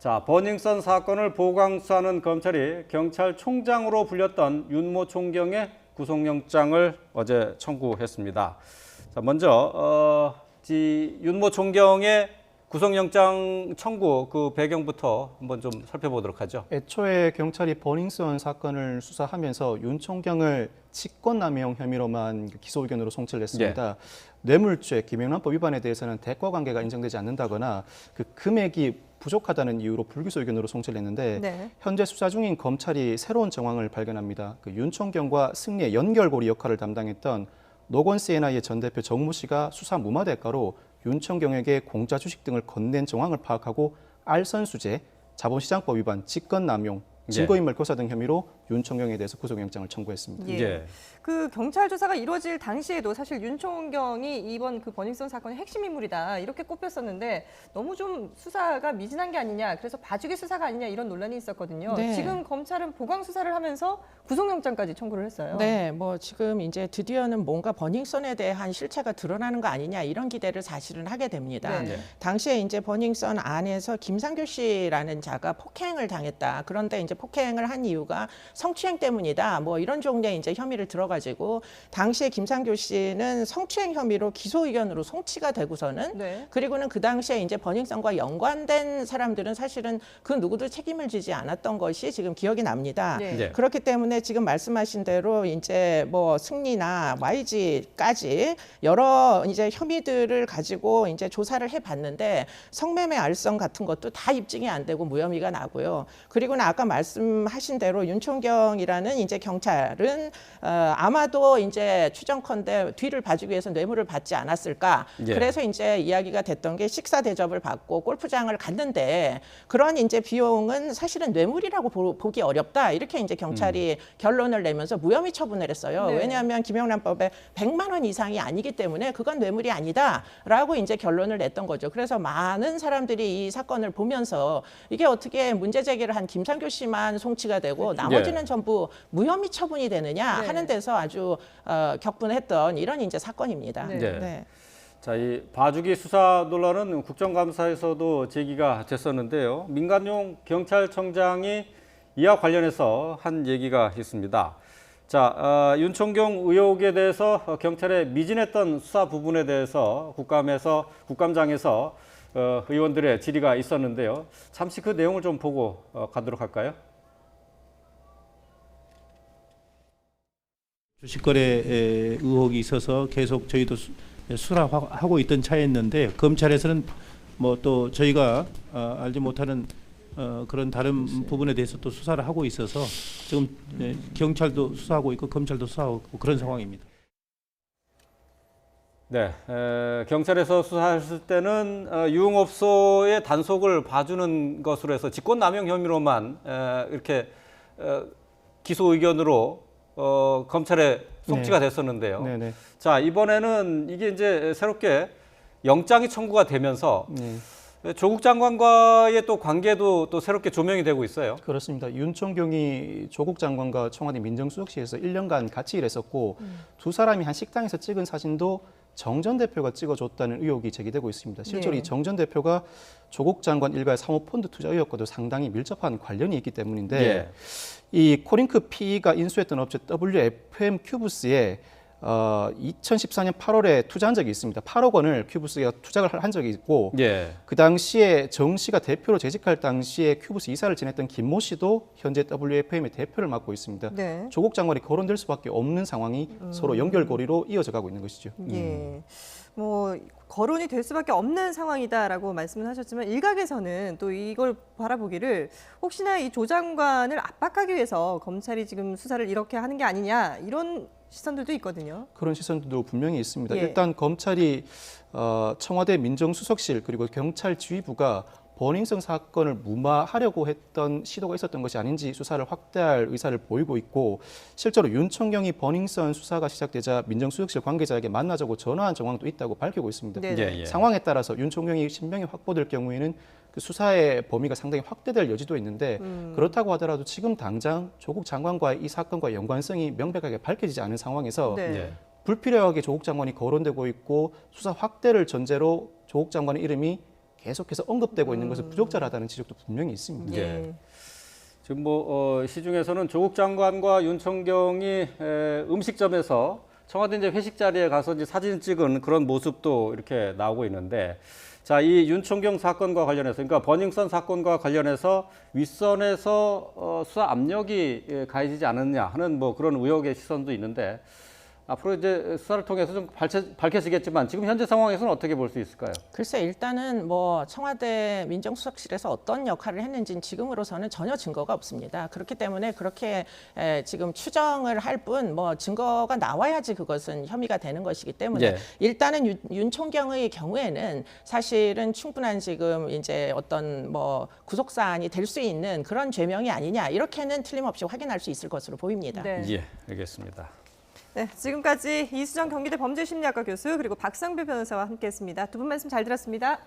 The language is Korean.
자, 버닝썬 사건을 보강 수사하는 검찰이 경찰총장으로 불렸던 윤모 총경의 구속영장을 어제 청구했습니다. 자, 먼저 윤모 총경의 구속영장 청구 그 배경부터 한번 좀 살펴보도록 하죠. 애초에 경찰이 버닝썬 사건을 수사하면서 윤 총경을 직권남용 혐의로만 기소 의견으로 송치를 했습니다. 뇌물죄, 김영란법 위반에 대해서는 대가 관계가 인정되지 않는다거나 그 금액이 부족하다는 이유로 불기소 의견으로 송치를 했는데 현재 수사 중인 검찰이 새로운 정황을 발견합니다. 그 윤 총경과 승리의 연결고리 역할을 담당했던 노건CNI의 전 대표 정모 씨가 수사 무마 대가로 윤 총경에게 공짜 주식 등을 건넨 정황을 파악하고 알선수재, 자본시장법 위반, 직권남용, 증거인멸 교사 등 혐의로 윤 총경에 대해서 구속영장을 청구했습니다. 그 경찰 조사가 이루어질 당시에도 사실 윤 총경이 이번 그 버닝썬 사건의 핵심 인물이다 이렇게 꼽혔었는데 너무 좀 수사가 미진한 게 아니냐, 그래서 봐주기 수사가 아니냐 이런 논란이 있었거든요. 지금 검찰은 보강 수사를 하면서 구속영장까지 청구를 했어요. 네, 뭐 지금 이제 드디어는 뭔가 버닝썬에 대한 실체가 드러나는 거 아니냐 이런 기대를 사실은 하게 됩니다. 당시에 이제 버닝썬 안에서 김상규 씨라는 자가 폭행을 당했다. 그런데 이제 폭행을 한 이유가 성추행 때문이다. 뭐 이런 종류의 이제 혐의를 들어가지고 당시에 김상규 씨는 성추행 혐의로 기소 의견으로 송치가 되고서는 그리고는 그 당시에 이제 버닝썬과 연관된 사람들은 사실은 그 누구도 책임을 지지 않았던 것이 지금 기억이 납니다. 그렇기 때문에 지금 말씀하신 대로 이제 뭐 승리나 YG까지 여러 이제 혐의들을 가지고 이제 조사를 해봤는데 성매매 알선 같은 것도 다 입증이 안 되고 무혐의가 나고요. 그리고는 아까 말씀하신 대로 윤 총경이라는 이제 경찰은 아마도 이제 추정컨대 뒤를 봐주기 위해서 뇌물을 받지 않았을까. 그래서 이제 이야기가 됐던 게 식사 대접을 받고 골프장을 갔는데 그런 이제 비용은 사실은 뇌물이라고 보기 어렵다. 이렇게 이제 경찰이 결론을 내면서 무혐의 처분을 했어요. 왜냐하면 김영란법에 100만 원 이상이 아니기 때문에 그건 뇌물이 아니다라고 이제 결론을 냈던 거죠. 그래서 많은 사람들이 이 사건을 보면서 이게 어떻게 문제 제기를 한 김상규 씨만 송치가 되고 나머지는 전부 무혐의 처분이 되느냐 하는 데서 아주 격분했던 이런 이제 사건입니다. 자, 이 봐주기 수사 논란은 국정감사에서도 제기가 됐었는데요. 민간용 경찰청장이 이와 관련해서 한 얘기가 있습니다. 자, 윤 총경 의혹에 대해서 경찰에 미진했던 수사 부분에 대해서 국감장에서 의원들의 질의가 있었는데요. 잠시 그 내용을 좀 보고 가도록 할까요? 주식거래 의혹이 있어서 계속 저희도 수사하고 있던 차였는데 검찰에서는 뭐 또 저희가 알지 못하는 그런 다른 부분에 대해서 또 수사를 하고 있어서 지금 경찰도 수사하고 있고 검찰도 수사하고 있고 그런 상황입니다. 경찰에서 수사했을 때는 유흥업소의 단속을 봐주는 것으로 해서 직권남용 혐의로만 이렇게 기소 의견으로 검찰에 송치가 됐었는데요. 자, 이번에는 이게 이제 새롭게 영장이 청구가 되면서 조국 장관과의 또 관계도 또 새롭게 조명이 되고 있어요. 그렇습니다. 윤 총경이 조국 장관과 청와대 민정수석실에서 1년간 같이 일했었고 두 사람이 한 식당에서 찍은 사진도 정 전 대표가 찍어줬다는 의혹이 제기되고 있습니다. 실제로 이 정 전 대표가 조국 장관 일가의 사모펀드 투자 의혹과도 상당히 밀접한 관련이 있기 때문인데 이 코링크 PE가 인수했던 업체 WFM 큐브스에 2014년 8월에 투자한 적이 있습니다. 8억 원을 큐브스가 투자를 한 적이 있고 그 당시에 정 씨가 대표로 재직할 당시에 큐브스 이사를 지냈던 김모 씨도 현재 WFM의 대표를 맡고 있습니다. 조국 장관이 거론될 수밖에 없는 상황이 서로 연결고리로 이어져 가고 있는 것이죠. 뭐 거론이 될 수밖에 없는 상황이다라고 말씀을 하셨지만 일각에서는 또 이걸 바라보기를 혹시나 이 조 장관을 압박하기 위해서 검찰이 지금 수사를 이렇게 하는 게 아니냐 이런 시선들도 있거든요. 그런 시선들도 분명히 있습니다. 일단 검찰이 청와대 민정수석실 그리고 경찰 지휘부가 버닝썬 사건을 무마하려고 했던 시도가 있었던 것이 아닌지 수사를 확대할 의사를 보이고 있고 실제로 윤 총경이 버닝썬 수사가 시작되자 민정수석실 관계자에게 만나자고 전화한 정황도 있다고 밝히고 있습니다. 상황에 따라서 윤 총경이 신병이 확보될 경우에는 그 수사의 범위가 상당히 확대될 여지도 있는데 그렇다고 하더라도 지금 당장 조국 장관과의 이 사건과 연관성이 명백하게 밝혀지지 않은 상황에서 불필요하게 조국 장관이 거론되고 있고 수사 확대를 전제로 조국 장관의 이름이 계속해서 언급되고 있는 것은 부적절하다는 지적도 분명히 있습니다. 예. 지금 시중에서는 조국 장관과 윤총경이 음식점에서 청와대 이제 회식 자리에 가서 이제 사진 찍은 그런 모습도 이렇게 나오고 있는데, 자, 이 윤총경 사건과 관련해서, 그러니까 버닝썬 사건과 관련해서 윗선에서 수사 압력이 가해지지 않았냐 하는 그런 의혹의 시선도 있는데, 앞으로 이제 수사를 통해서 좀 밝혀지겠지만 지금 현재 상황에서는 어떻게 볼 수 있을까요? 글쎄 일단은 청와대 민정수석실에서 어떤 역할을 했는지는 지금으로서는 전혀 증거가 없습니다. 그렇기 때문에 그렇게 지금 추정을 할 뿐 증거가 나와야지 그것은 혐의가 되는 것이기 때문에 예. 일단은 윤총경의 경우에는 사실은 충분한 지금 이제 어떤 구속 사안이 될 수 있는 그런 죄명이 아니냐 이렇게는 틀림없이 확인할 수 있을 것으로 보입니다. 네. 예, 알겠습니다. 네, 지금까지 이수정 경기대 범죄심리학과 교수 그리고 박상배 변호사와 함께했습니다. 두 분 말씀 잘 들었습니다.